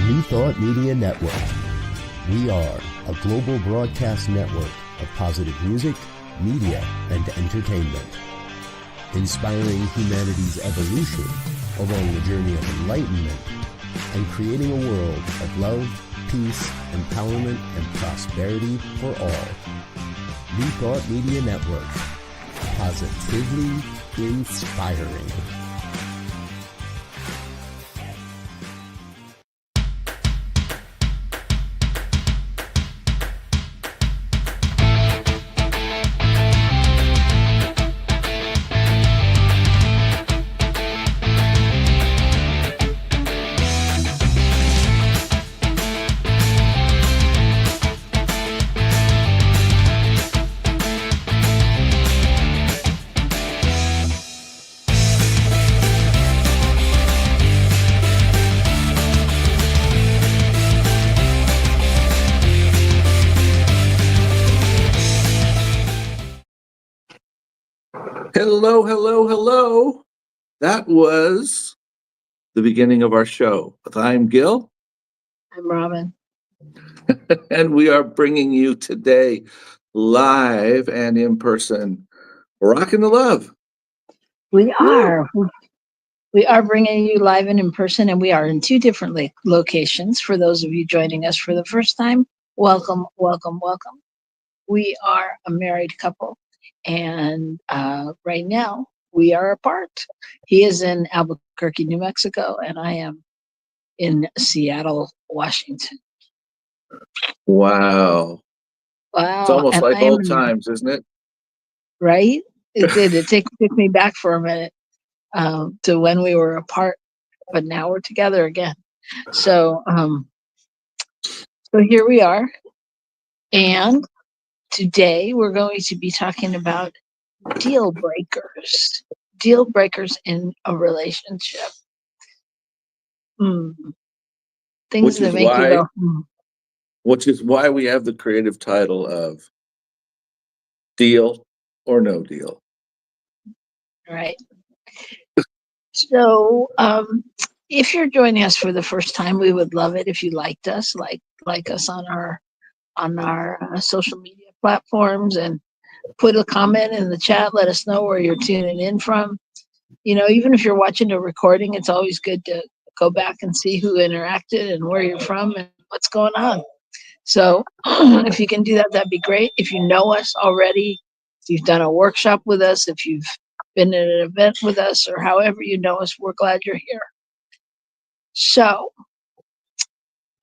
New Thought Media Network. We are a global broadcast network of positive music, media, and entertainment, inspiring humanity's evolution along the journey of enlightenment and creating a world of love, peace, empowerment, and prosperity for all. New Thought Media Network. Positively inspiring. Hello, hello, hello. That was the beginning of our show. I'm Gil. I'm Robyn. And we are bringing you today, live and in person, Rokin the Love. We are. We are bringing you live and in person, and we are in two different locations. For those of you joining us for the first time, welcome, welcome, welcome. We are a married couple, and right now we are apart. He is in Albuquerque, New Mexico, and I am in Seattle, Washington. Wow. Wow. It's almost and like old times, isn't it? Right? It did. It took me back for a minute to when we were apart, but now we're together again. So here we are. And today we're going to be talking about deal breakers in a relationship. Things that make you go, Which is why we have the creative title of Deal or No Deal. Right. So if you're joining us for the first time, we would love it if you liked us, like us on our social media platforms, and put a comment in the chat. Let us know where you're tuning in from. You know, even if you're watching a recording, it's always good to go back and see who interacted and where you're from and what's going on. So if you can do that, that'd be great. If you know us already, if you've done a workshop with us, if you've been at an event with us, or however you know us, we're glad you're here. So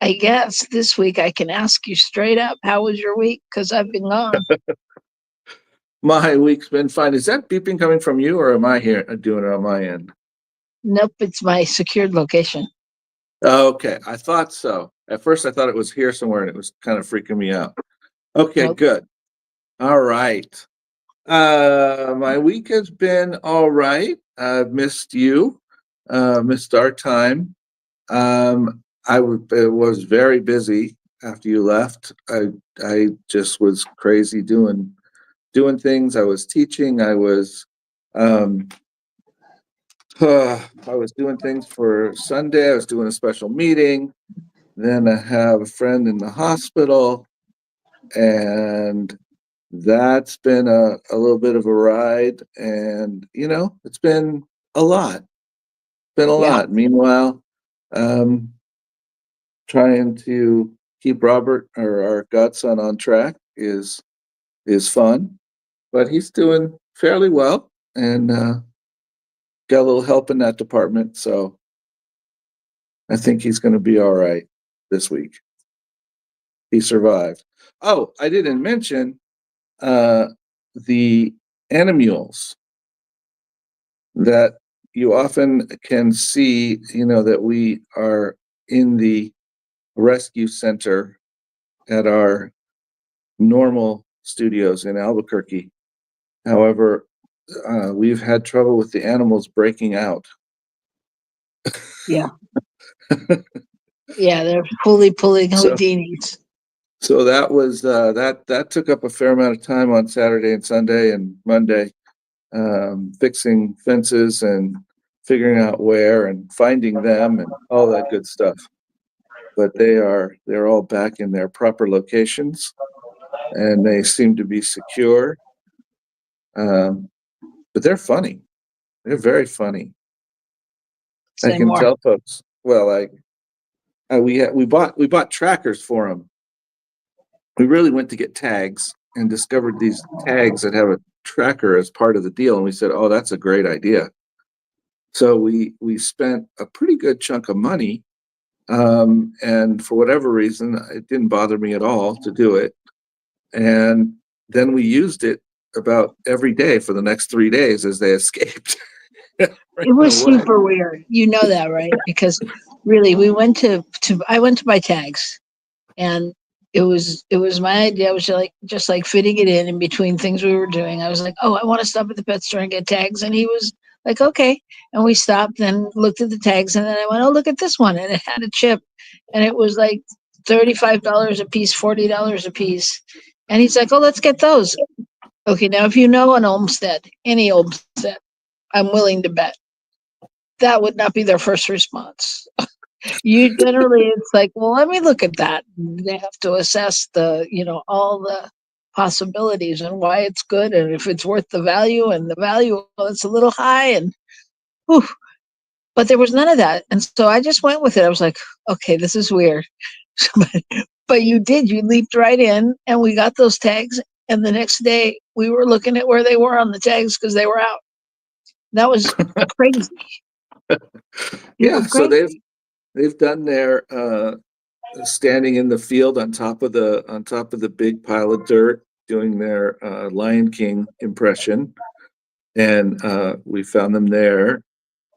I guess this week I can ask you straight up, how was your week? Because I've been gone. My week's been fine. Is that beeping coming from you, or am I here doing it on my end? Nope, it's my secured location. Okay, I thought so. At first I thought it was here somewhere, and it was kind of freaking me out. Okay, Nope. Good. All right. My week has been all right. I've missed you, missed our time. I was very busy after you left. I just was crazy doing things. I was teaching. I was doing things for Sunday. I was doing a special meeting. Then I have a friend in the hospital, and that's been a little bit of a ride. And it's been a lot. Lot. Meanwhile, trying to keep Robert, or our godson, on track is fun, but he's doing fairly well, and got a little help in that department, so I think he's going to be all right this week. He survived. Oh, I didn't mention the animules that you often can see, that we are in the rescue center at our normal studios in Albuquerque. However, we've had trouble with the animals breaking out. Yeah. Yeah, they're fully pulling Houdinis. So that was that took up a fair amount of time on Saturday and Sunday and Monday, fixing fences and figuring out where and finding them and all that good stuff. but they're all back in their proper locations, and they seem to be secure. But they're funny. They're very funny. I Say can more. tell folks. Well, we bought trackers for them. We really went to get tags and discovered these tags that have a tracker as part of the deal, and we said, "Oh, that's a great idea." So we spent a pretty good chunk of money, and for whatever reason, it didn't bother me at all to do it. And then we used it about every day for the next 3 days as they escaped. It Ran was away. super weird. You know that, right? Because really, we went to I went to buy tags, and it was my idea. I was just like fitting it in between things we were doing. I was like, oh, I want to stop at the pet store and get tags, and he was like, okay. And we stopped and looked at the tags, and then I went, oh, look at this one, and it had a chip, and it was like $35 a piece, $40 a piece, and he's like, oh, let's get those. Okay, now if you know an Olmstead, any Olmstead, I'm willing to bet that would not be their first response. You generally, it's like, well, let me look at that. They have to assess all the possibilities and why it's good and if it's worth the value, and the value, well, it's a little high, and whew. But there was none of that. And so I just went with it. I was like, okay, this is weird. But you leaped right in, and we got those tags. And the next day we were looking at where they were on the tags because they were out. That was crazy. It Yeah, was so crazy. they've done their standing in the field on top of the big pile of dirt, doing their Lion King impression, and we found them there.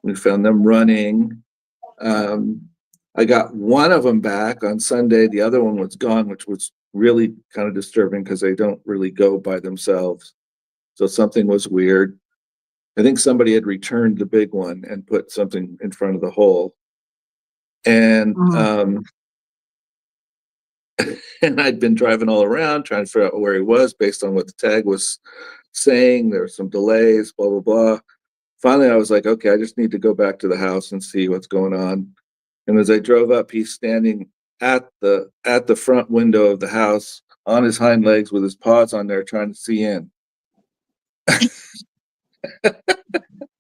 We found them running. Um, I got one of them back on Sunday. The other one was gone, which was really kind of disturbing because they don't really go by themselves. So something was weird. I think somebody had returned the big one and put something in front of the hole. And Mhm. and I'd been driving all around trying to figure out where he was based on what the tag was saying. There were some delays, blah, blah, blah. Finally, I was like, okay, I just need to go back to the house and see what's going on. And as I drove up, he's standing at the front window of the house on his hind legs with his paws on there trying to see in.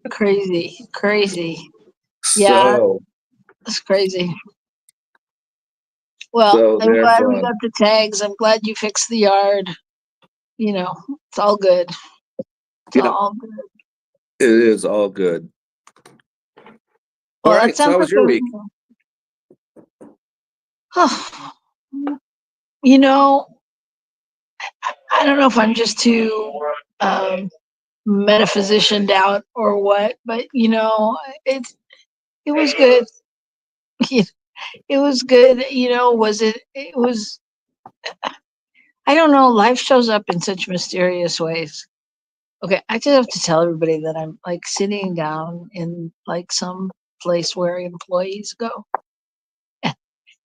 Crazy. Yeah, So, it's crazy. Well, so I'm they're glad we fun. got the tags. I'm glad you fixed the yard. It's all good. It's Yeah, all good. it is all good. All Well, that right. So sounds how like was your week? a. You know, I don't know if I'm just too metaphysicianed out or what, but it it was good. It was good. Was it? It was. I don't know. Life shows up in such mysterious ways. Okay, I just have to tell everybody that I'm like sitting down in like some place where employees go.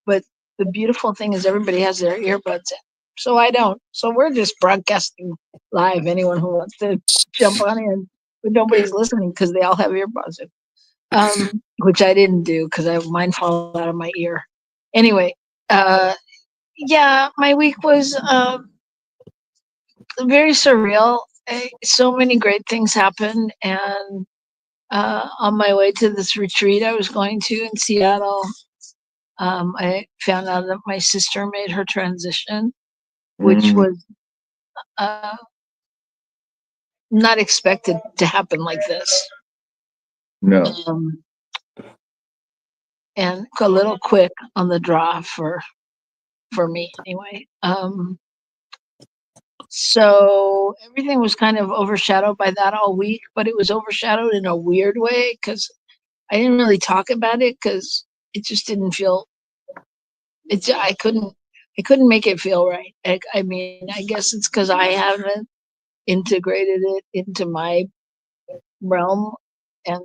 But the beautiful thing is everybody has their earbuds in. So I don't. So we're just broadcasting live. Anyone who wants to jump on in, but nobody's listening because they all have earbuds in. Which I didn't do because mine fall out of my ear. Anyway, yeah, my week was very surreal. So many great things happened, and on my way to this retreat I was going to in Seattle, I found out that my sister made her transition, which Mm, was uh, not expected to happen like this, no, um, and a little quick on the draw for me anyway. So everything was kind of overshadowed by that all week, but it was overshadowed in a weird way because I didn't really talk about it because it just didn't feel. I couldn't make it feel right. I mean, I guess it's because I haven't integrated it into my realm, and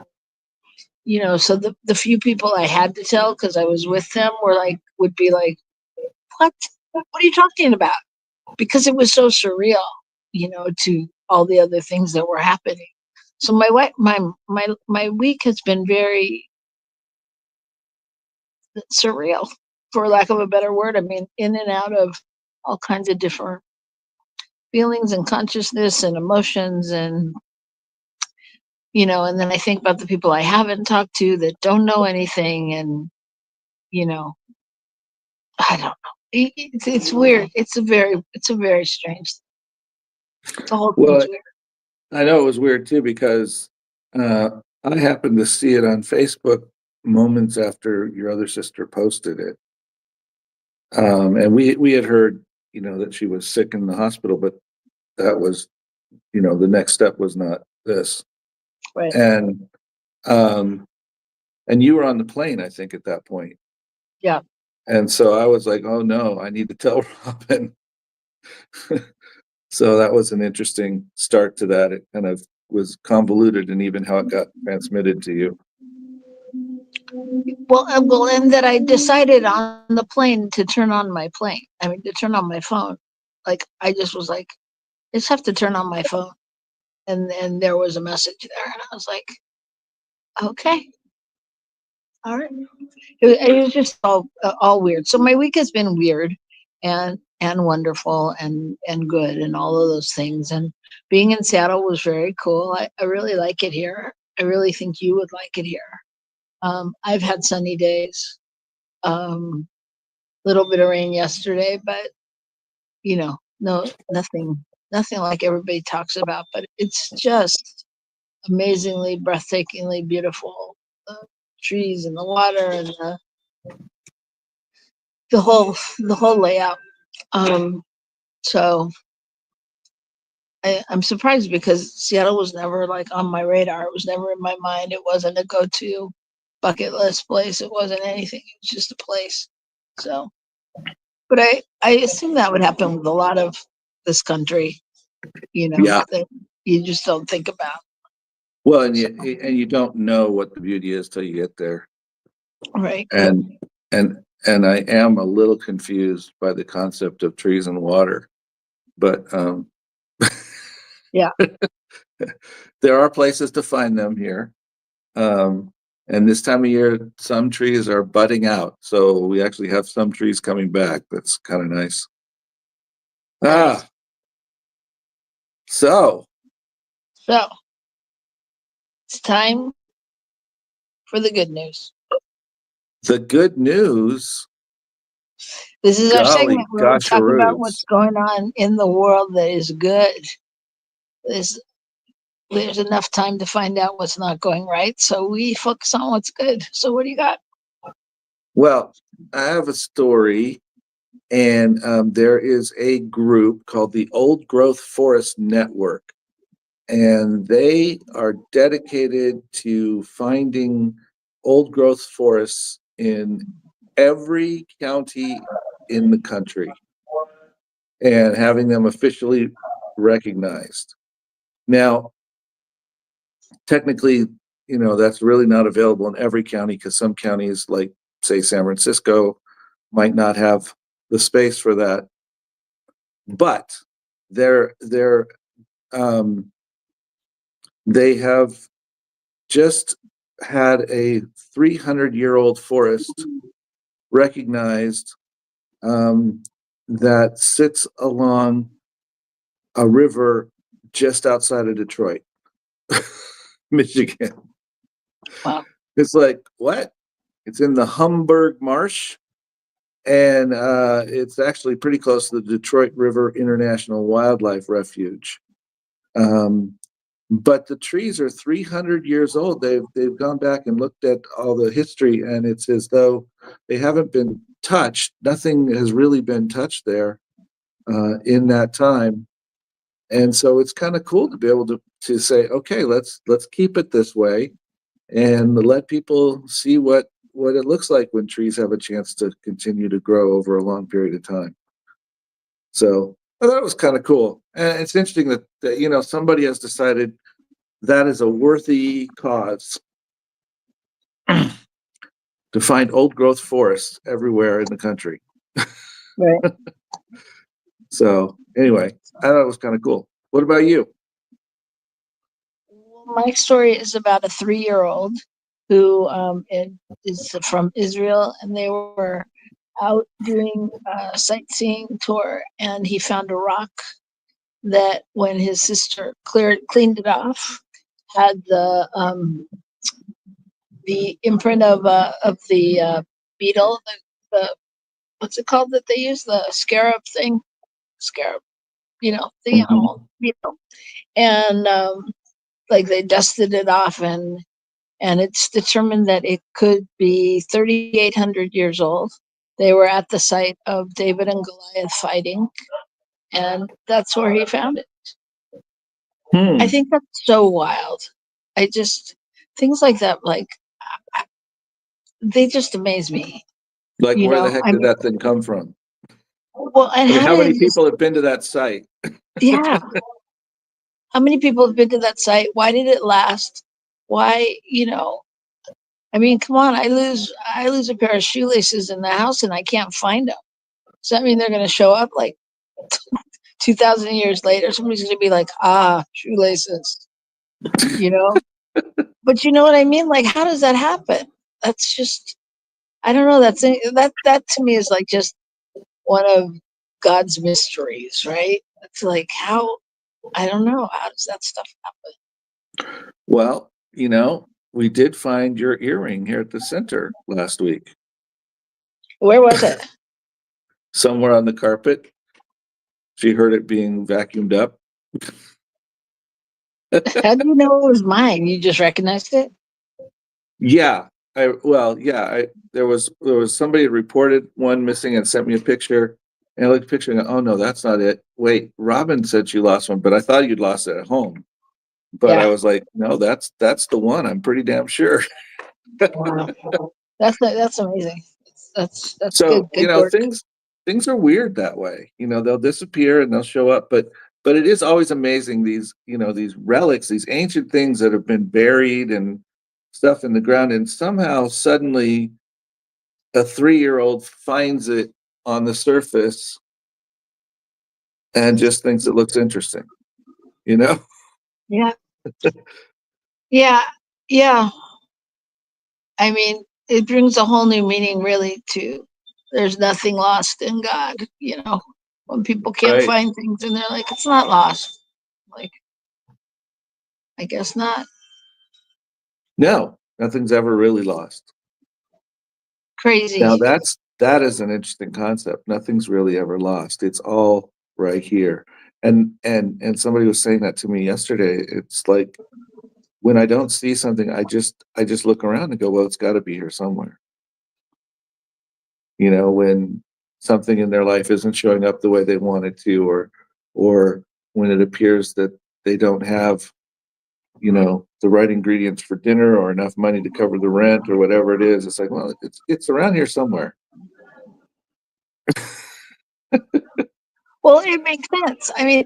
so the few people I had to tell because I was with them would be like, what are you talking about? Because it was so surreal, to all the other things that were happening. So my week has been very surreal. for lack of a better word. I mean, in and out of all kinds of different feelings and consciousness and emotions, and and then I think about the people I haven't talked to that don't know anything, and you know, I don't know. It's weird. It's a very strange. The whole thing's Well, weird. I know it was weird too because uh, I happened to see it on Facebook moments after your other sister posted it, and we had heard that she was sick in the hospital, but that was the next step was not this, Right. and um, and you were on the plane, I think, at that point. Yeah. And so I was like, oh no, I need to tell Robyn. So that was an interesting start to that. It kind of was convoluted in even how it got transmitted to you. Well, and that I decided on the plane to turn on my plane. I mean, to turn on my phone. Like I just was like, I just have to turn on my phone, and there was a message there, and I was like, okay, all right. It was just all weird. So my week has been weird, and wonderful, and good, and all of those things. And being in Seattle was very cool. I really like it here. I really think you would like it here. I've had sunny days. Little bit of rain yesterday, but no, nothing like everybody talks about. But it's just amazingly, breathtakingly beautiful. The trees and the water and the whole layout. Um, so I'm surprised because Seattle was never like on my radar. It was never in my mind. It wasn't a go-to bucket list place. It wasn't anything. It was just a place. So, but I assume that would happen with a lot of this country. Yeah. That you just don't think about. Well, and you don't know what the beauty is till you get there. Right. And and I am a little confused by the concept of trees and water, but Yeah. there are places to find them here. And this time of year, some trees are budding out, so we actually have some trees coming back. That's kind of nice. Nice. So So it's time for the good news. the good news, This is our golly segment where we talk about gosharoos. what's going on in the world that is good. There's there's enough time to find out what's not going right, so we focus on what's good. So what do you got? Well, I have a story, and there is a group called the Old Growth Forest Network, and they are dedicated to finding old growth forests in every county in the country and having them officially recognized. Now, technically, that's really not available in every county because some counties, like say San Francisco, might not have the space for that. But they're they have just had a 300-year-old forest recognized, that sits along a river just outside of Detroit, Michigan. Wow. It's like, what? It's in the Humberg Marsh, and it's actually pretty close to the Detroit River International Wildlife Refuge. But the trees are 300 years old. They've gone back and looked at all the history, and it's as though they haven't been touched. Nothing has really been touched there in that time. And so it's kind of cool to be able to say, okay, let's keep it this way and let people see what it looks like when trees have a chance to continue to grow over a long period of time. So I thought it was kind of cool. And it's interesting that somebody has decided that is a worthy cause to find old growth forests everywhere in the country. Right. So anyway, I thought it was kind of cool. What about you? My story is about a 3-year-old who is from Israel, and they were out doing a sightseeing tour, and he found a rock that, when his sister cleaned it off, had the imprint of the beetle, the what's it called that they use, the scarab thing, scarab, the animal beetle, and like they dusted it off, and it's determined that it could be 3,800 years old. They were at the site of David and Goliath fighting, and that's where he found it. I think that's so wild. Things like that, like, they just amaze me. Like, where the heck did that thing come from? Well, and I mean, how how did many it just, people have been to that site? yeah. How many people have been to that site? Why did it last? Why, I mean, come on, I lose a pair of shoelaces in the house and I can't find them. Does that mean they're going to show up like 2,000 years later? Somebody's going to be like, shoelaces, you know? But you know what I mean? Like, how does that happen? That's just, I don't know. That to me is like just one of God's mysteries, right? It's like, I don't know. How does that stuff happen? Well, we did find your earring here at the center last week. Where was it? Somewhere on the carpet. She heard it being vacuumed up. How do you know it was mine? You just recognized it? Yeah. There was somebody that reported one missing and sent me a picture. And I looked at the picture and go, oh no, that's not it. Wait, Robyn said she lost one, but I thought you'd lost it at home. But I was like, no, that's the one. I'm pretty damn sure. Wow. That's amazing. That's So, good work. things are weird that way. They'll disappear and they'll show up, but it is always amazing, these relics, these ancient things that have been buried and stuff in the ground, and somehow suddenly a 3-year-old finds it on the surface and just thinks it looks interesting. Yeah. Yeah. Yeah. I mean, it brings a whole new meaning, really, to there's nothing lost in God, when people can't Right. find things and they're like, it's not lost. Like, I guess not. No, nothing's ever really lost. Crazy. Now that is an interesting concept. Nothing's really ever lost. It's all right here. And somebody was saying that to me yesterday. It's like, when I don't see something, I just look around and go, well, it's got to be here somewhere. When something in their life isn't showing up the way they want it to, or when it appears that they don't have, the right ingredients for dinner or enough money to cover the rent or whatever it is, it's like, well, it's around here somewhere. Well, it makes sense. I mean,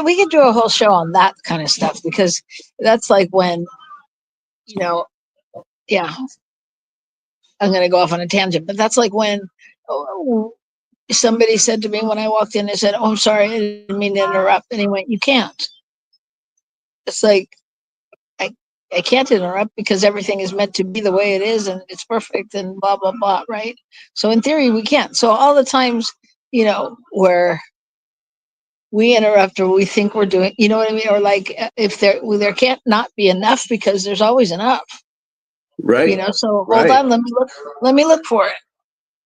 we could do a whole show on that kind of stuff, because that's like when, yeah, I'm going to go off on a tangent, but that's like when somebody said to me when I walked in, they said, oh, sorry, I didn't mean to interrupt. And he went, you can't. It's like, I can't interrupt because everything is meant to be the way it is and it's perfect and blah, blah, blah, right? So in theory, we can't. So all the times, where we interrupt or we think we're doing, you know what I mean? Or like, if there can't not be enough, because there's always enough, Right. So hold Right. on, let me look for it.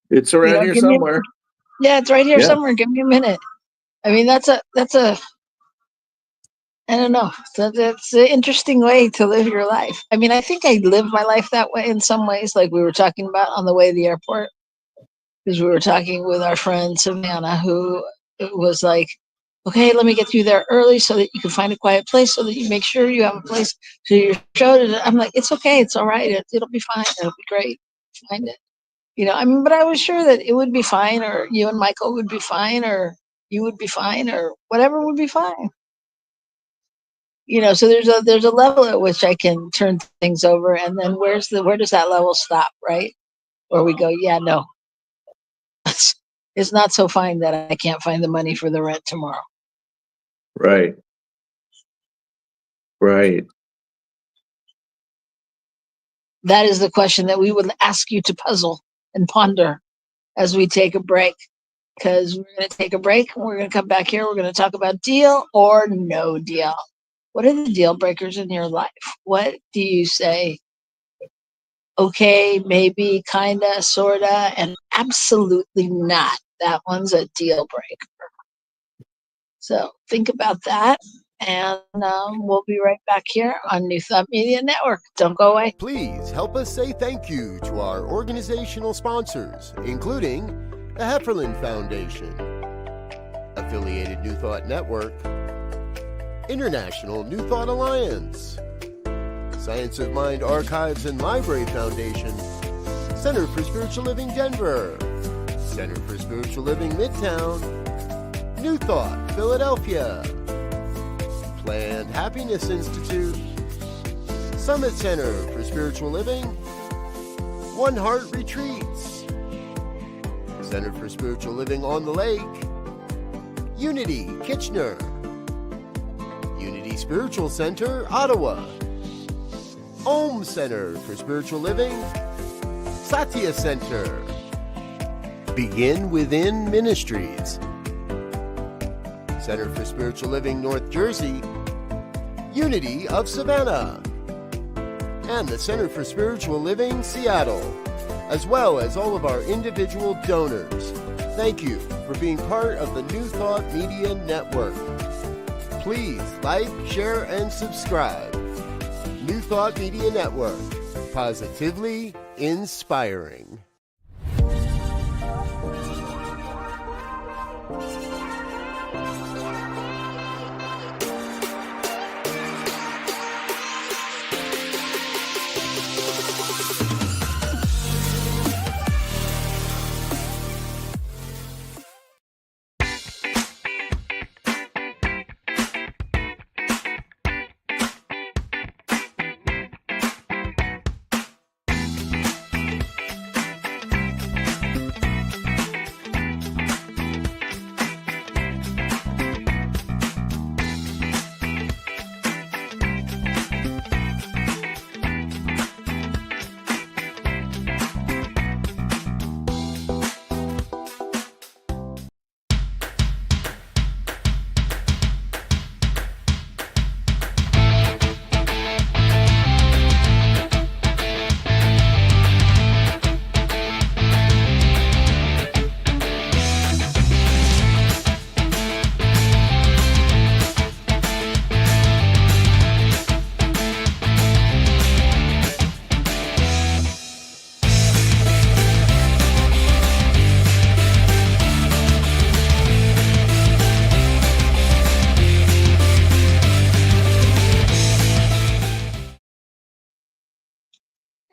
It's around here somewhere. Yeah, it's right here Yeah. somewhere. Give me a minute. I mean, that's a I don't know. That's an interesting way to live your life. I mean, I think I live my life that way in some ways, like we were talking about on the way to the airport, because we were talking with our friend Savannah, who was like, okay, let me get you there early so that you can find a quiet place, so that you make sure you have a place to your show. I'm like, it's okay. It's all right. It'll be fine. It'll be great. Find it. I mean, but I was sure that it would be fine, or you and Michael would be fine, or you would be fine, or whatever would be fine. So there's a level at which I can turn things over, and then where does that level stop, right? Where we go, yeah, no, it's not so fine that I can't find the money for the rent tomorrow. Right. Right. That is the question that we would ask you to puzzle and ponder as we take a break, because we're going to take a break and we're going to come back here. We're going to talk about deal or no deal. What are the deal breakers in your life? What do you say? Okay, maybe, kinda, sorta, and absolutely not. That one's a deal breaker. So think about that, and we'll be right back here on New Thought Media Network. Don't go away. Please help us say thank you to our organizational sponsors, including the Hefferland Foundation, Affiliated New Thought Network, International New Thought Alliance, Science of Mind Archives and Library Foundation, Center for Spiritual Living Denver, Center for Spiritual Living Midtown, New Thought Philadelphia, Planned Happiness Institute, Summit Center for Spiritual Living, One Heart Retreats, Center for Spiritual Living on the Lake, Unity Kitchener, Unity Spiritual Center Ottawa, Om Center for Spiritual Living, Satya Center, Begin Within Ministries, Center for Spiritual Living North Jersey, Unity of Savannah, and the Center for Spiritual Living Seattle, as well as all of our individual donors. Thank you for being part of the New Thought Media Network. Please like, share, and subscribe. New Thought Media Network, positively inspiring.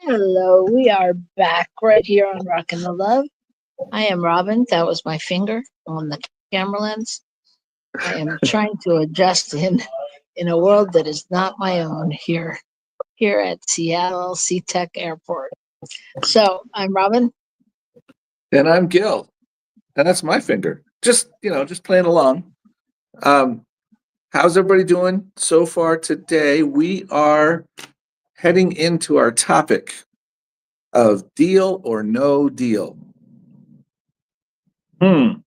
Hello, we are back right here on Rokin the Love. I am Robyn. That was my finger on the camera lens. I am trying to adjust in a world that is not my own here at Seattle SeaTac Airport. So I'm Robyn. And I'm Gil. And that's my finger. Just playing along. How's everybody doing so far today? We are heading into our topic of deal or no deal. So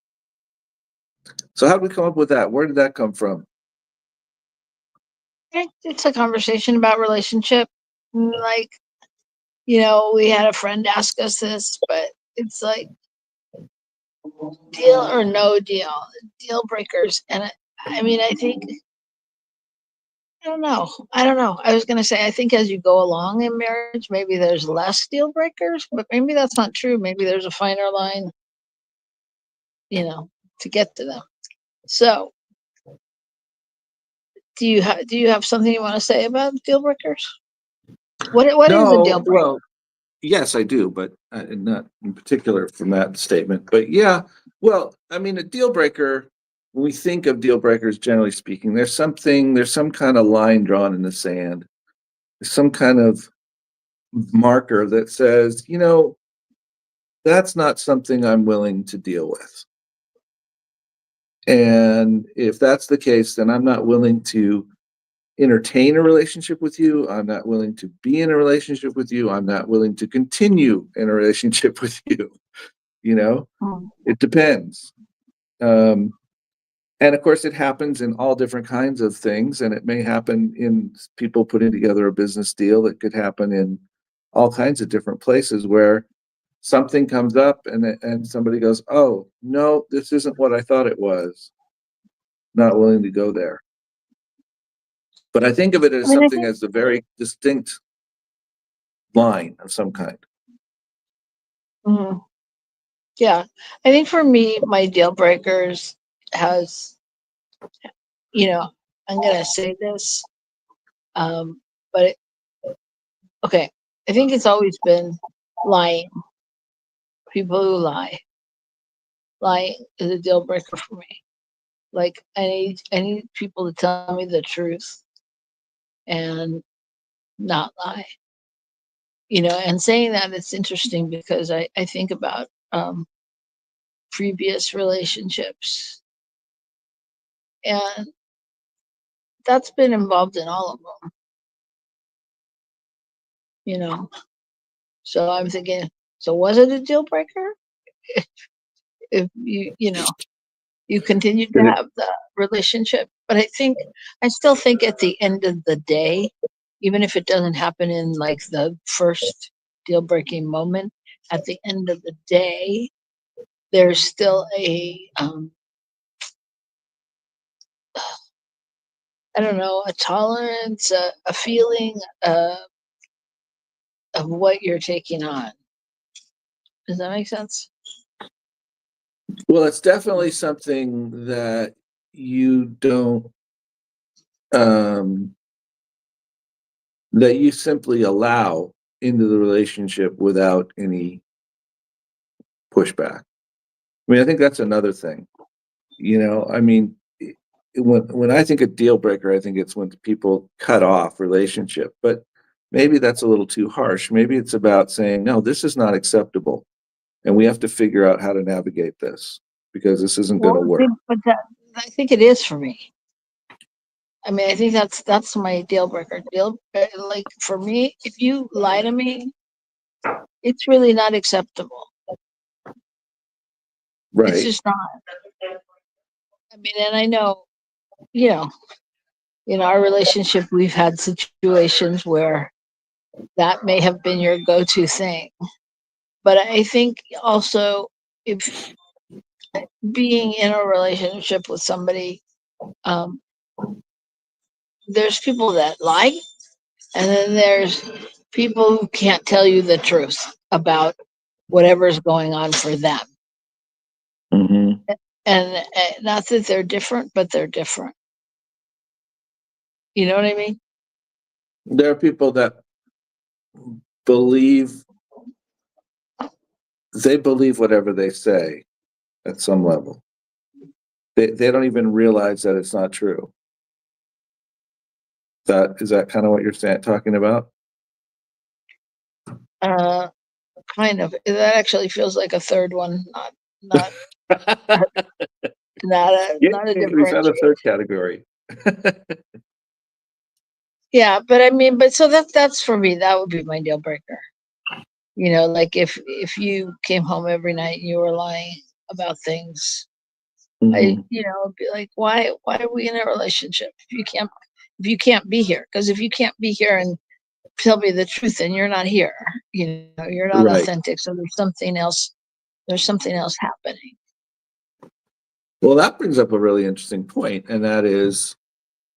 how did we come up with that? Where did that come from? It's a conversation about relationship. Like, we had a friend ask us this, but it's like deal or no deal, deal breakers. And I think, I don't know. I was going to say, I think as you go along in marriage, maybe there's less deal breakers, but maybe that's not true. Maybe there's a finer line, to get to them. So do you have something you want to say about deal breakers? What is a deal breaker? Well, yes, I do, but not in particular from that statement. But yeah, well, a deal breaker, when we think of deal breakers, generally speaking, there's some kind of line drawn in the sand. There's some kind of marker that says, that's not something I'm willing to deal with. And if that's the case, then I'm not willing to entertain a relationship with you. I'm not willing to be in a relationship with you. I'm not willing to continue in a relationship with you. you know? It depends. And of course, it happens in all different kinds of things, and it may happen in people putting together a business deal. It could happen in all kinds of different places where something comes up and somebody goes, oh, no, this isn't what I thought it was. Not willing to go there. But I think of it as something as a very distinct line of some kind. Yeah. I think for me, my deal breakers has, you know, I'm going to say this, but okay. I think it's always been lying. People who lie. Lying is a deal breaker for me. Like I need people to tell me the truth and not lie. You know, and saying that, it's interesting because I think about previous relationships, and that's been involved in all of them, you know. So I'm thinking, so was it a deal breaker if you know you continued to have the relationship? But I still think at the end of the day, even if it doesn't happen in like the first deal breaking moment, at the end of the day, there's still a I don't know, a tolerance, a feeling of what you're taking on. Does that make sense? Well, it's definitely something that you don't, that you simply allow into the relationship without any pushback. I mean, I think that's another thing. You know, I mean, when I think of deal breaker, I think it's when people cut off relationship. But maybe that's a little too harsh. Maybe it's about saying, no, this is not acceptable, and we have to figure out how to navigate this because this isn't going to work. But I think it is for me. I mean, I think that's my deal breaker. Like for me, if you lie to me, it's really not acceptable. Right. It's just not. I mean, and I know, you know, in our relationship, we've had situations where that may have been your go-to thing. But I think also, if being in a relationship with somebody, there's people that lie, and then there's people who can't tell you the truth about whatever's going on for them. Mm-hmm. And not that they're different, but they're different. You know what I mean? There are people that believe whatever they say at some level. They don't even realize that it's not true. Is that kind of what you're talking about? Kind of. That actually feels like a third one, not not a We found a differentiation. third category. Yeah, but I mean, but so that's for me. That would be my deal breaker. You know, like if you came home every night and you were lying about things, Mm-hmm. you know, be like, why are we in a relationship if you can't be here? Because if you can't be here and tell me the truth, then you're not here. You know, you're not Right. authentic. So there's something else. There's something else happening. Well, that brings up a really interesting point, and that is,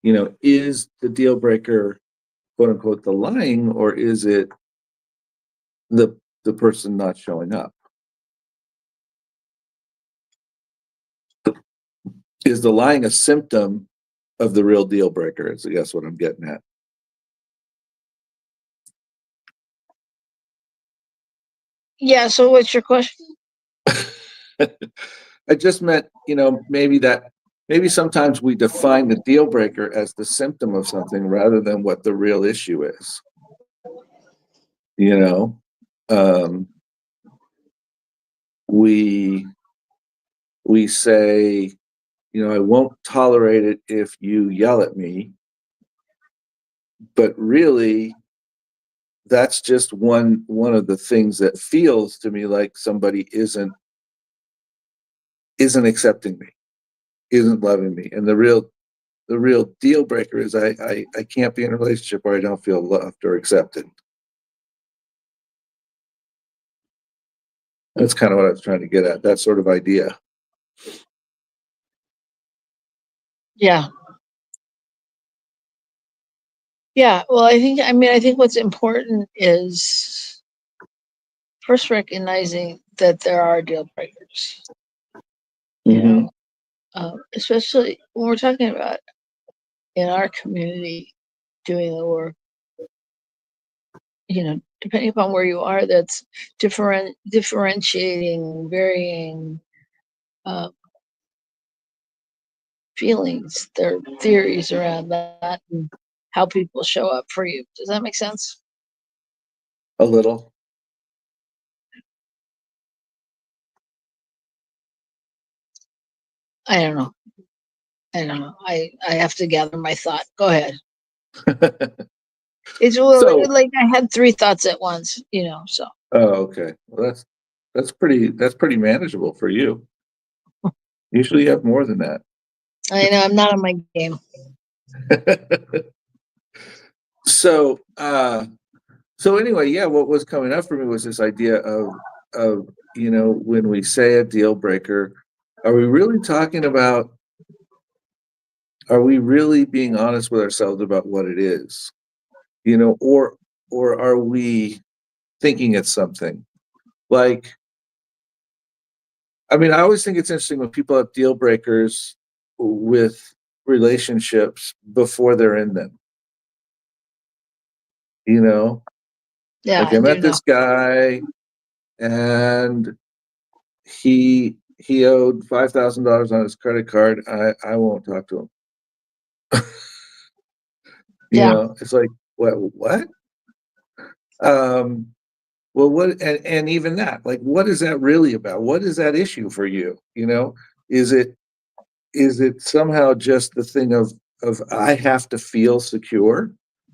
you know, is the deal breaker, quote unquote, the lying, or is it the person not showing up? Is the lying a symptom of the real deal breaker? Is I guess what I'm getting at. Yeah. So what's your question? I just meant, you know, maybe sometimes we define the deal breaker as the symptom of something rather than what the real issue is. You know, we say, you know, I won't tolerate it if you yell at me, but really, that's just one of the things that feels to me like somebody isn't isn't accepting me, isn't loving me. And the real deal breaker is I can't be in a relationship where I don't feel loved or accepted. That's kind of what I was trying to get at, that sort of idea. Yeah. Yeah. Well, I think what's important is first recognizing that there are deal breakers, you know, especially when we're talking about in our community doing the work, you know, depending upon where you are, that's differentiating, varying feelings, their theories around that, and how people show up for you. Does that make sense? A little. I don't know. I have to gather my thought. Go ahead. It's So, like I had 3 thoughts at once, you know, so. oh, okay. Well, that's pretty manageable for you. Usually you have more than that. I know I'm not on my game. So, so anyway, yeah, what was coming up for me was this idea of, you know, when we say a deal breaker, are we really talking about, are we really being honest with ourselves about what it is? You know, or are we thinking it's something? Like, I mean, I always think it's interesting when people have deal breakers with relationships before they're in them. You know, Yeah, like I I do met know. this guy and he owed $5,000 on his credit card. I won't talk to him. You Yeah. know, it's like, what? Well, what, and even that, like, what is that really about? What is that issue for you? You know, is it somehow just the thing of I have to feel secure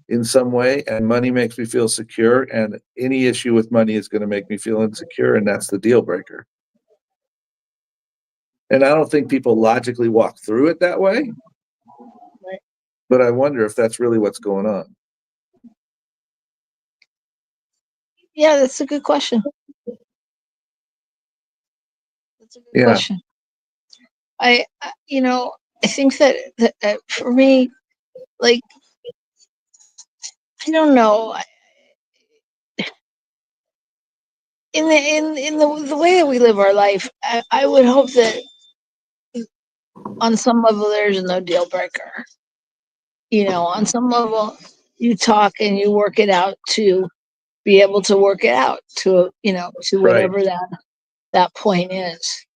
in some way, and money makes me feel secure, and any issue with money is going to make me feel insecure, and that's the deal breaker. And I don't think people logically walk through it that way, Right. but I wonder if that's really what's going on. Yeah, that's a good question. That's a good Yeah. question. You know, I think that for me, like, I don't know. In the way that we live our life, I would hope that on some level there's no deal breaker. You know, on some level you talk and you work it out to be able to work it out to, you know, to Right. whatever that point is.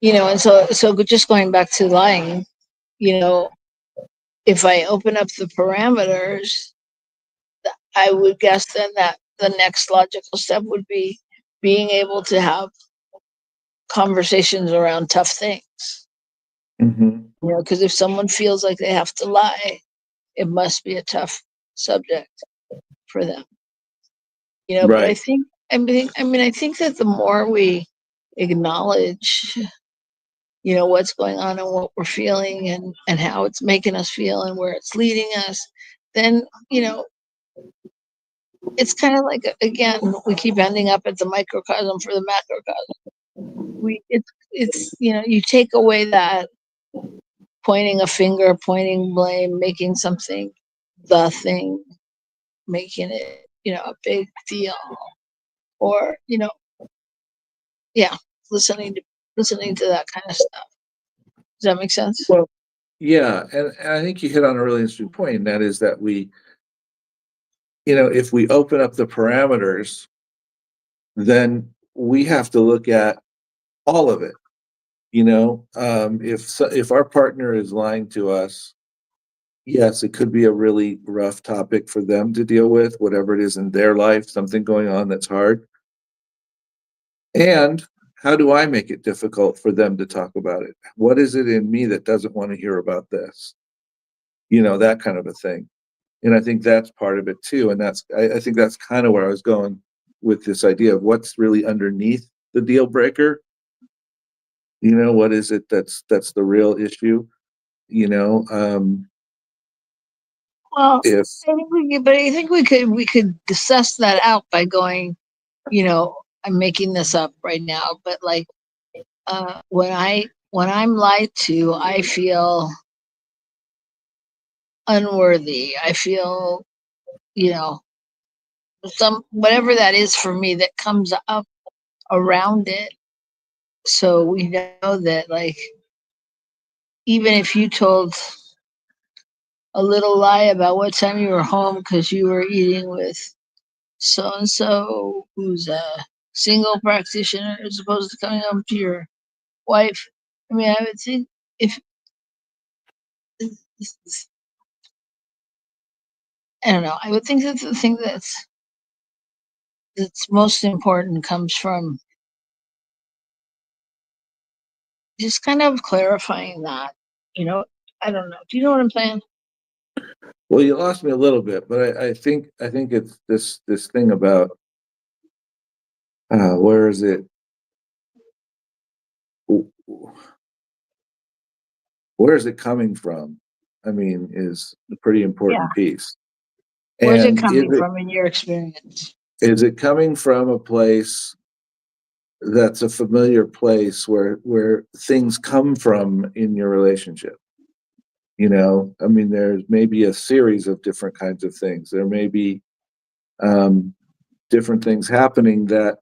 You know, and so just going back to lying, you know, if I open up the parameters, I would guess then that the next logical step would be being able to have conversations around tough things. Mm-hmm. You know, because if someone feels like they have to lie, it must be a tough subject for them. You know, but Right. I think that the more we acknowledge, you know, what's going on and what we're feeling and how it's making us feel and where it's leading us, then, you know, it's kind of like, again, we keep ending up at the microcosm for the macrocosm. It's, you know, you take away that pointing a finger, pointing blame, making something the thing, making it, you know, a big deal, or, you know, yeah, listening to that kind of stuff. Does that make sense? Well, yeah, and I think you hit on a really interesting point, and that is that we, you know, if we open up the parameters, then we have to look at all of it. You know, if our partner is lying to us, yes, it could be a really rough topic for them to deal with, whatever it is in their life, something going on that's hard. And how do I make it difficult for them to talk about it? What is it in me that doesn't want to hear about this? You know, that kind of a thing. And I think that's part of it too. And I think that's kind of where I was going with this idea of what's really underneath the deal breaker? What is it that's the real issue? Well, If I think we could assess that out by going, I'm making this up right now, but like when I'm lied to, I feel unworthy. I feel, some whatever that is for me that comes up around it. So we know that, like, even if you told a little lie about what time you were home because you were eating with so and so who's a single practitioner as opposed to coming home to your wife. I mean, I would think if I don't know, I would think that the thing that's most important comes from just kind of clarifying that. I don't know. Do you know what I'm saying? Well, you lost me a little bit, but I think it's this thing about where is it? Where is it coming from? I mean, is a pretty Yeah. important piece. Where's it And coming from in your experience? is it coming from a place that's a familiar place where things come from in your relationship? I mean, there's maybe a series of different kinds of things. There may be different things happening that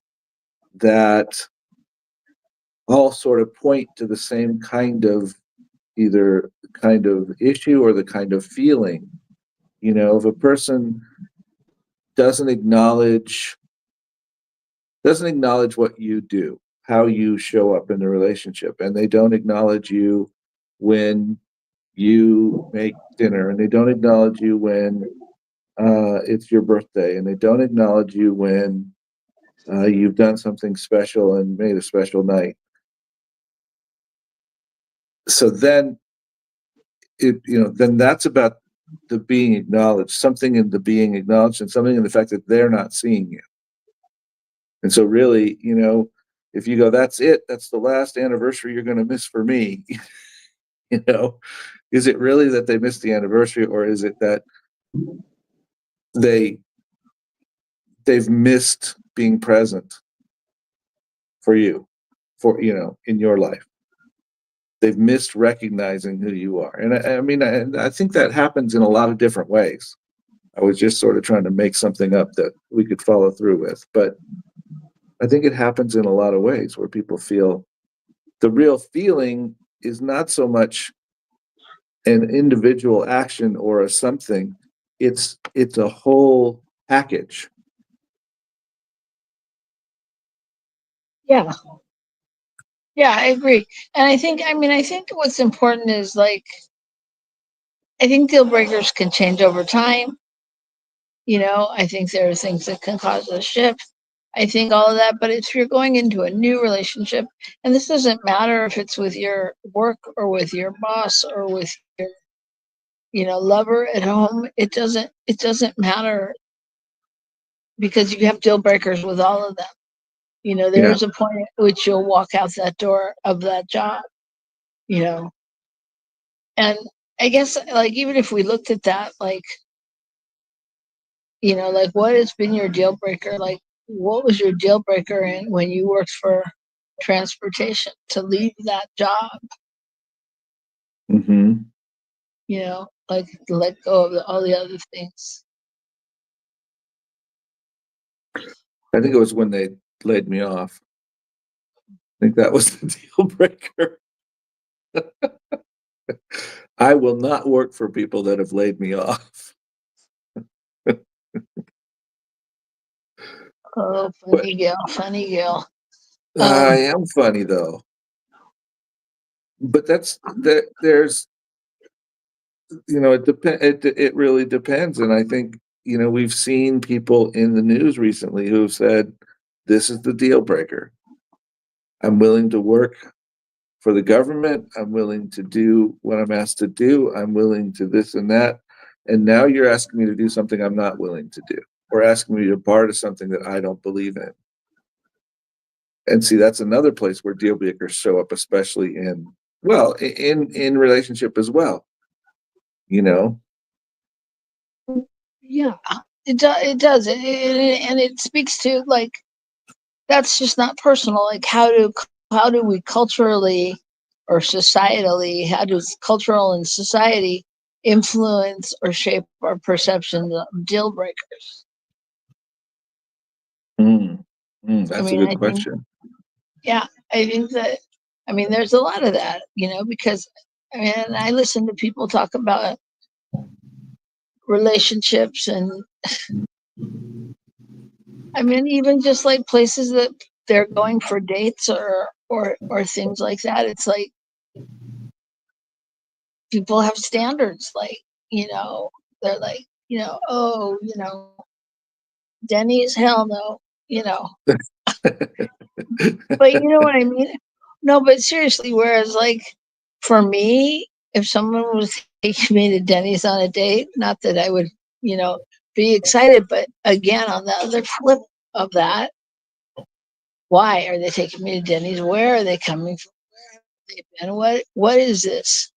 all sort of point to the same kind of either kind of issue or the kind of feeling. If a person doesn't acknowledge what you do, how you show up in the relationship, and they don't acknowledge you when you make dinner, and they don't acknowledge you when it's your birthday, and they don't acknowledge you when you've done something special and made a special night. So then then that's about the being acknowledged, something in the being acknowledged, and something in the fact that they're not seeing you. And so really, if you go, that's it, that's the last anniversary you're going to miss for me, is it really that they missed the anniversary, or is it that they've missed being present for you, in your life? They've missed recognizing who you are. And I mean, I think that happens in a lot of different ways. I was just sort of trying to make something up that we could follow through with. But I think it happens in a lot of ways where people feel the real feeling is not so much an individual action or a something. It's a whole package. Yeah. Yeah, I agree. And I think what's important is, like, I think deal breakers can change over time. I think there are things that can cause a shift. I think all of that, but if you're going into a new relationship, and this doesn't matter if it's with your work or with your boss or with your, lover at home, it doesn't matter, because you have deal breakers with all of them. There Yeah. is a point at which you'll walk out that door of that job, and I guess, like, even if we looked at that, like, like, what has been your deal breaker? Like, what was your deal breaker when you worked for transportation to leave that job? Mm-hmm. Like, to let go of all the other things. I think it was when they laid me off. I think that was the deal breaker. I will not work for people that have laid me off. Oh, funny Gil, funny Gil. I am funny though, but there's it really depends, and I think we've seen people in the news recently who've said this is the deal breaker. I'm willing to work for the government. I'm willing to do what I'm asked to do. I'm willing to this and that, and now you're asking me to do something I'm not willing to do, or asking me to be a part of something that I don't believe in. And see, that's another place where deal breakers show up, especially in relationship as well. You know. Yeah, it does, and it speaks to, like, that's just not personal. Like, how do we culturally or societally, how does cultural and society influence or shape our perception of deal breakers? That's a good I think, question. yeah, I think that, there's a lot of that, because I listen to people talk about relationships, and even just like places that they're going for dates or things like that. It's like people have standards, like, they're like, oh, Denny's, hell no, but you know what I mean? No, but seriously, whereas, like, for me, if someone was taking me to Denny's on a date, not that I would, be excited, but again, on the other flip of that, why are they taking me to Denny's? Where are they coming from? And what is this?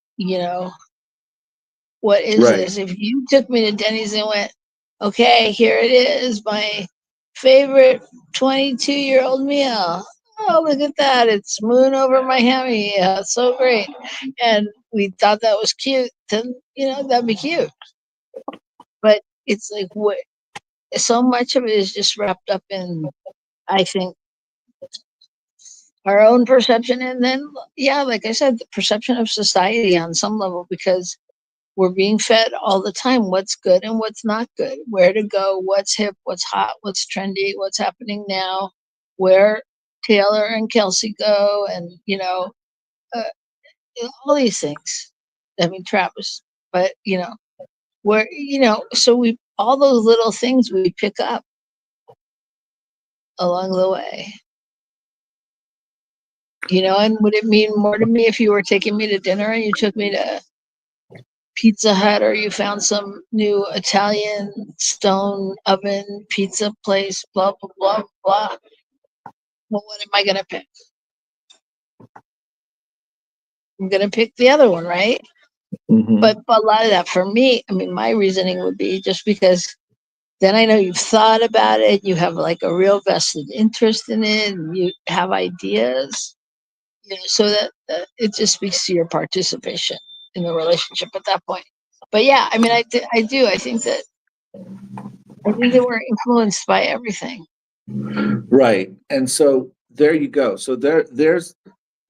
What is Right. this? If you took me to Denny's and went, okay, here it is, my favorite 22-year-old meal. Oh, look at that. It's moon over my hammy. Yeah, it's so great. And we thought that was cute, then, that'd be cute. But it's like, what? So much of it is just wrapped up in, I think, our own perception. And then, yeah, like I said, the perception of society on some level, because we're being fed all the time what's good and what's not good, where to go, what's hip, what's hot, what's trendy, what's happening now, where Taylor and Kelsey go, and uh, all these things. Travis, but where so we all those little things we pick up along the way. And would it mean more to me if you were taking me to dinner and you took me to Pizza Hut, or you found some new Italian stone oven pizza place, blah, blah, blah, blah? Well, what am I going to pick? I'm going to pick the other one, right? Mm-hmm. But a lot of that for me, my reasoning would be just because then I know you've thought about it, you have like a real vested interest in it, and you have ideas, so that it just speaks to your participation in the relationship at that point. But yeah, I do. I think that we're influenced by everything. Right. And so there you go. So there's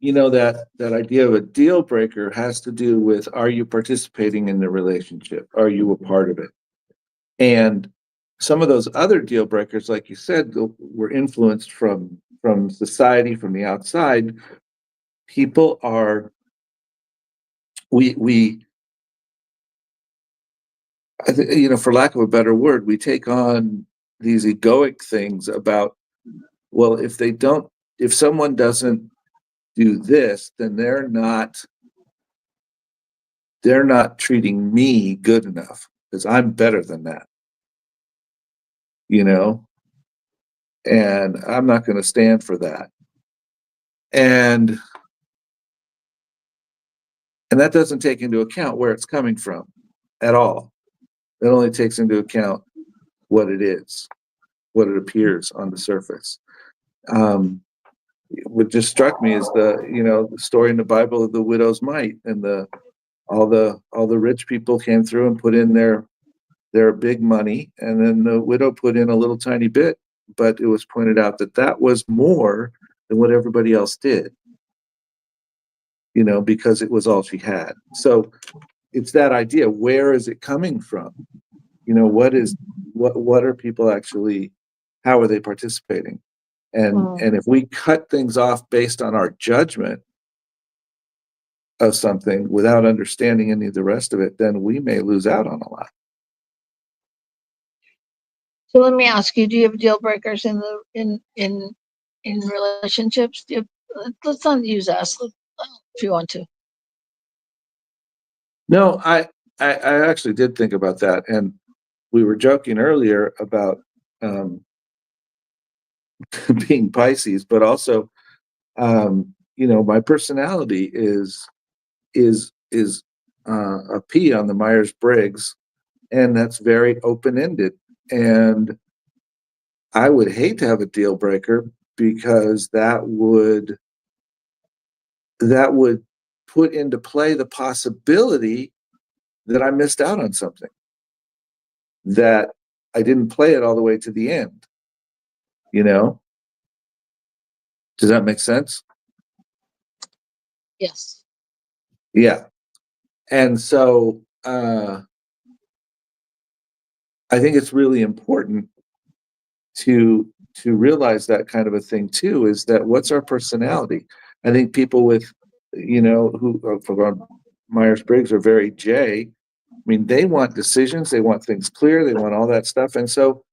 that idea of a deal breaker has to do with, are you participating in the relationship? Are you a part of it? And some of those other deal breakers, like you said, were influenced from society, from the outside. People are we for lack of a better word, we take on these egoic things about, well, if someone doesn't do this, then they're not treating me good enough because I'm better than that, and I'm not going to stand for that. And that doesn't take into account where it's coming from at all. It only takes into account what it is, what it appears on the surface. What just struck me is the story in the Bible of the widow's mite, and all the rich people came through and put in their big money, and then the widow put in a little tiny bit, but it was pointed out that was more than what everybody else did, because it was all she had. So it's that idea, where is it coming from? What are people actually, how are they participating? And if we cut things off based on our judgment of something without understanding any of the rest of it, then we may lose out on a lot. So let me ask you: do you have deal breakers in relationships? Let's not use us if you want to. No, I actually did think about that, and we were joking earlier about being Pisces, but also, my personality is a P on the Myers-Briggs, and that's very open-ended. And I would hate to have a deal breaker, because that would put into play the possibility that I missed out on something, that I didn't play it all the way to the end. Does that make sense? Yes. Yeah. And so I think it's really important to realize that kind of a thing too, is that what's our personality? I think people with, who for Myers-Briggs are very J. I mean, they want decisions, they want things clear, they want all that stuff. And so,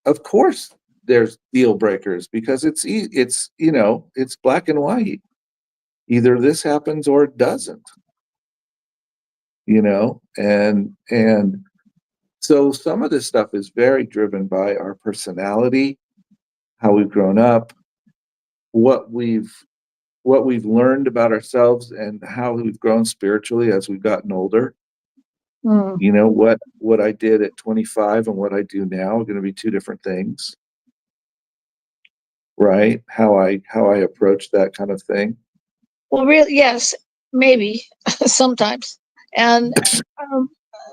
of course, there's deal breakers, because it's black and white. Either this happens or it doesn't. And so some of this stuff is very driven by our personality, how we've grown up, what we've learned about ourselves, and how we've grown spiritually as we've gotten older. What I did at 25 and what I do now are going to be two different things, right? How I approach that kind of thing. Well, really, yes, maybe sometimes, and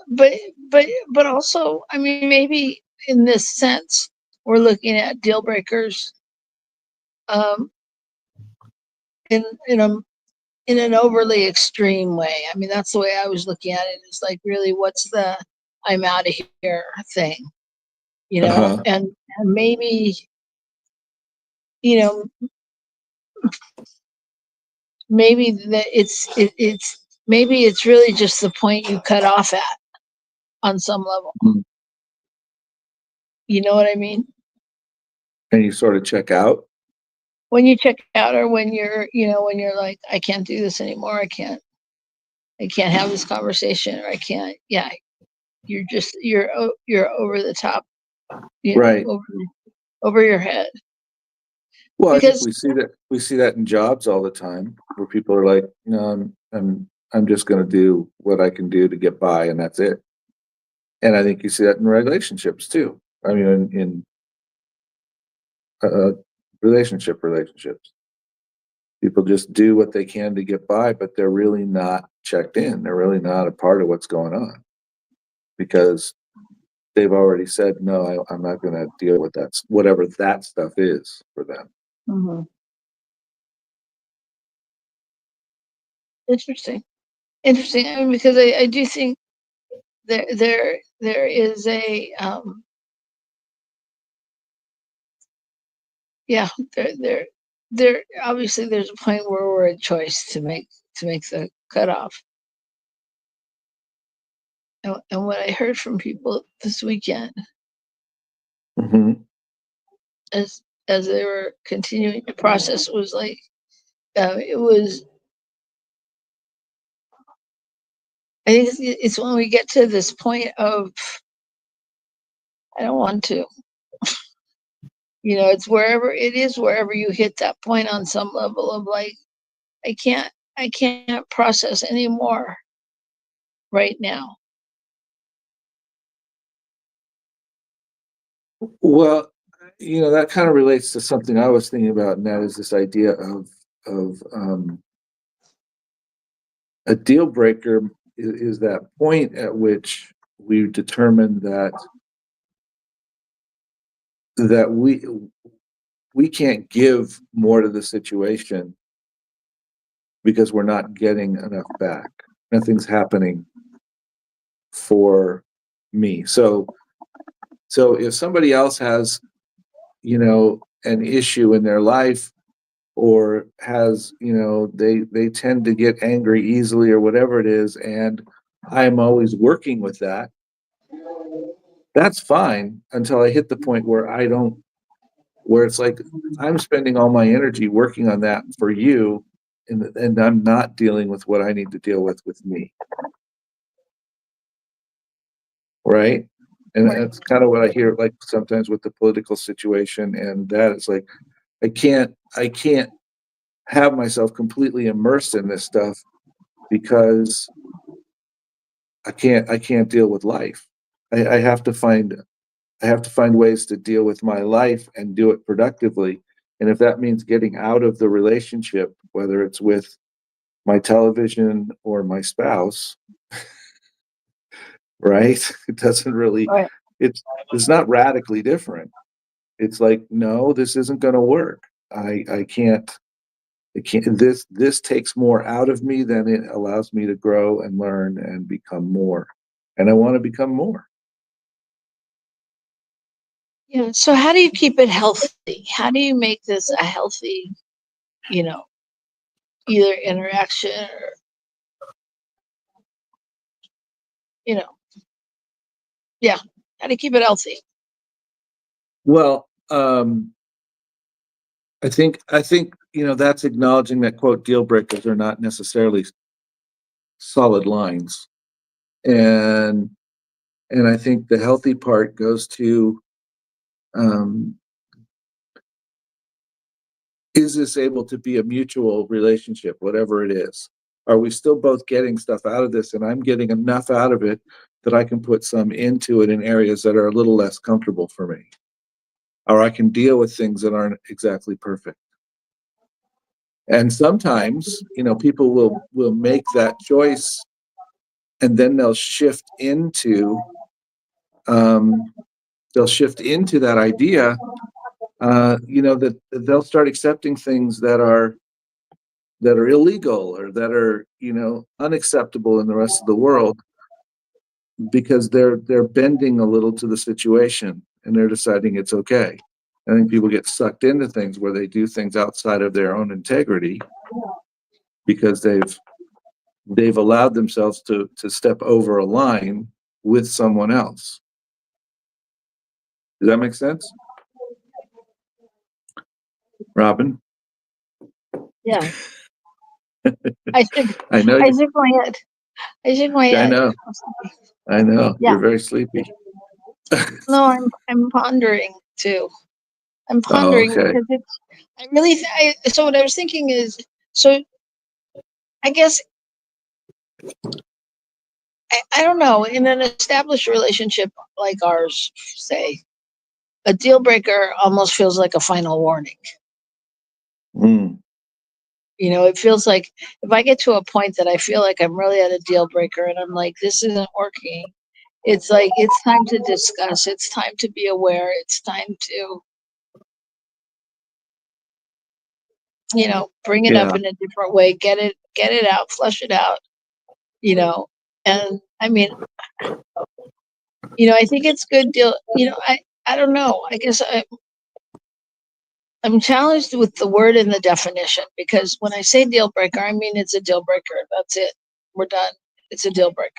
but also, I mean, maybe in this sense, we're looking at deal breakers, in an overly extreme way. I mean, that's the way I was looking at it. It's like, really, what's the "I'm out of here" thing, and maybe, maybe that it's maybe it's really just the point you cut off at on some level. You know what I mean? And you sort of check out. When you check out, or when you're like, I can't do this anymore. I can't have this conversation, or I can't. Yeah, you're over the top, Right. over your head. Well, Because I think we see that in jobs all the time, where people are like, no, I'm just going to do what I can do to get by, and that's it. And I think you see that in relationships too. I mean, in relationships, people just do what they can to get by, but they're really not checked in. They're really not a part of what's going on, because they've already said, no, I'm not going to deal with that, whatever that stuff is for them. Mm-hmm. Interesting. I mean, because I do think there is a there obviously there's a point where we're a choice to make the cutoff. And what I heard from people this weekend, as they were continuing the process, was like, it was. I think it's when we get to this point of, I don't want to. It's wherever you hit that point on some level of like, I can't process anymore right now. Well, that kind of relates to something I was thinking about, and that is this idea of a deal breaker is that point at which we determine that we can't give more to the situation because we're not getting enough back. Nothing's happening for me. So if somebody else has, an issue in their life, or has, they tend to get angry easily, or whatever it is, and I'm always working with that, that's fine until I hit the point where where it's like, I'm spending all my energy working on that for you, and I'm not dealing with what I need to deal with me. Right? And Right. that's kind of what I hear, like sometimes with the political situation, and that it's like I can't have myself completely immersed in this stuff because I can't deal with life. I have to find ways to deal with my life and do it productively. And if that means getting out of the relationship, whether it's with my television or my spouse, right? It doesn't really, Right. it's not radically different. It's like, no, this isn't going to work. I can't, this takes more out of me than it allows me to grow and learn and become more. And I want to become more. Yeah. So how do you keep it healthy? How do you make this a healthy, either interaction or, yeah. How do you keep it healthy? Well, I think that's acknowledging that quote deal breakers are not necessarily solid lines, and I think the healthy part goes to is this able to be a mutual relationship, whatever it is? Are we still both getting stuff out of this, and I'm getting enough out of it that I can put some into it in areas that are a little less comfortable for me, or I can deal with things that aren't exactly perfect. And sometimes, people will make that choice, and then they'll shift into that idea. That they'll start accepting things that are illegal or that are unacceptable in the rest of the world because they're bending a little to the situation and they're deciding it's okay. I think people get sucked into things where they do things outside of their own integrity because they've allowed themselves to step over a line with someone else. Does that make sense? Robyn? Yeah. I shook I know. I shook my head. I shook my I head. know. I know. Yeah. You're very sleepy. No, I'm pondering too. I'm Oh, pondering okay. because it's. I really. So what I was thinking is. So I guess I don't know. In an established relationship like ours, say, a deal breaker almost feels like a final warning. Mm. It feels like if I get to a point that I feel like I'm really at a deal breaker and I'm like, this isn't working, it's like, it's time to discuss. It's time to be aware. It's time to, bring it up Yeah. in a different way, get it out, flush it out, and I mean, I think it's good deal. I don't know. I guess I'm challenged with the word and the definition because when I say deal breaker, I mean it's a deal breaker. That's it. We're done. It's a deal breaker.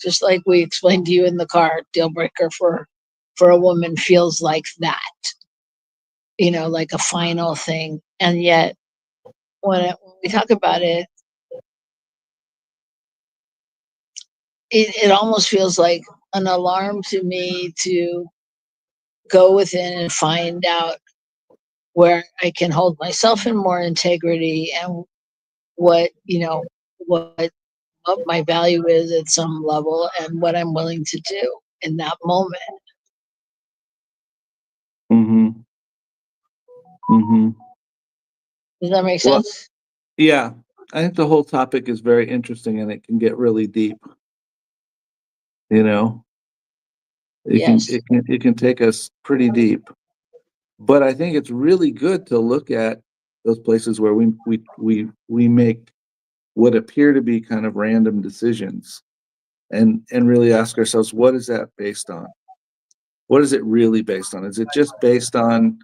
Just like we explained to you in the car, deal breaker for a woman feels like that, like a final thing. And yet, when we talk about it, it almost feels like an alarm to me to go within and find out where I can hold myself in more integrity and what what my value is at some level and what I'm willing to do in that moment. Mm-hmm. Mm-hmm. Does that make Well, sense? yeah. I think the whole topic is very interesting and it can get really deep. You know, Yes. it can take us pretty deep. But I think it's really good to look at those places where we make what appear to be kind of random decisions and really ask ourselves, what is that based on? What is it really based on? Is it just based on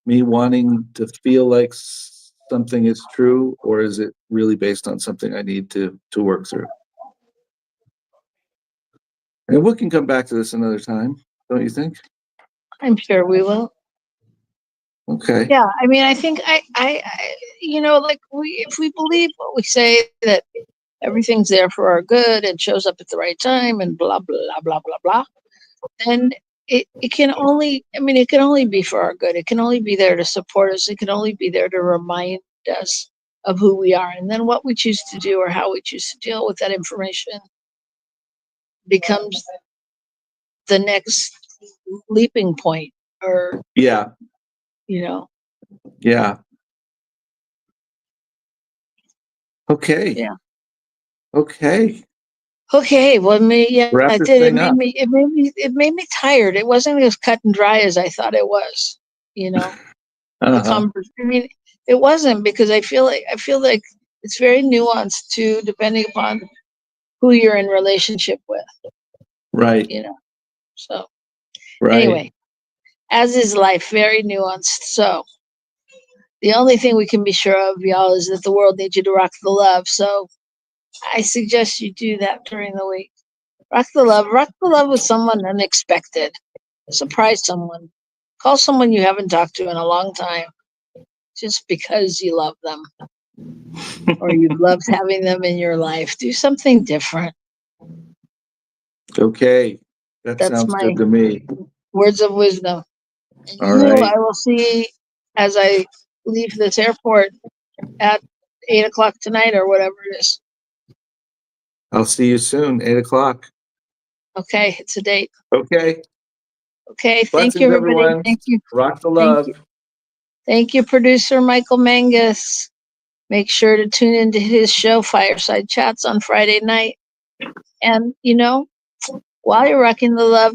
me wanting to feel like something is true, or is it really based on something I need to work through? And we can come back to this another time, don't you think? I'm sure we will. Okay. Yeah, I mean, I think like if we believe what we say, that everything's there for our good and shows up at the right time and blah blah blah blah blah, then it can only, I mean, it can only be for our good. It can only be there to support us. It can only be there to remind us of who we are. And then what we choose to do or how we choose to deal with that information becomes the next leaping point, or, Yeah. you know, Yeah. Okay. yeah. Okay. Okay, well, yeah, Wrap it this did. thing up. It made me tired. It wasn't as cut and dry as I thought it was. You know, Uh-huh. I mean, it wasn't, because I feel like it's very nuanced too, depending upon who you're in relationship with. Right. You know, so Right. anyway, as is life, very nuanced. So the only thing we can be sure of, y'all, is that the world needs you to rock the love. So I suggest you do that during the week. Rock the love. Rock the love with someone unexpected. Surprise someone. Call someone you haven't talked to in a long time, just because you love them or you loved having them in your life. Do something different. Okay. That That's sounds my good to me. words of wisdom. And All you, right. I will see as I leave this airport at 8 o'clock tonight or whatever it is. I'll see you soon, 8 o'clock. Okay, it's a date. Okay. Okay, thank you, Blessings, everybody. everyone. Thank you. Rock the Thank love. you. Thank you, producer Michael Mangus. Make sure to tune into his show, Fireside Chats, on Friday night. And, you know, while you're rocking the love,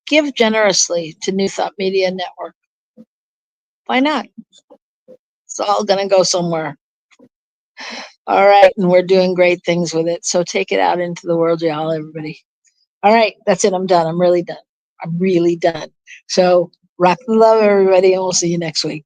give generously to New Thought Media Network. Why not? It's all going to go somewhere. All right. And we're doing great things with it. So take it out into the world, y'all, everybody. All right. That's it. I'm done. I'm really done. I'm really done. So rock the love, everybody. And we'll see you next week.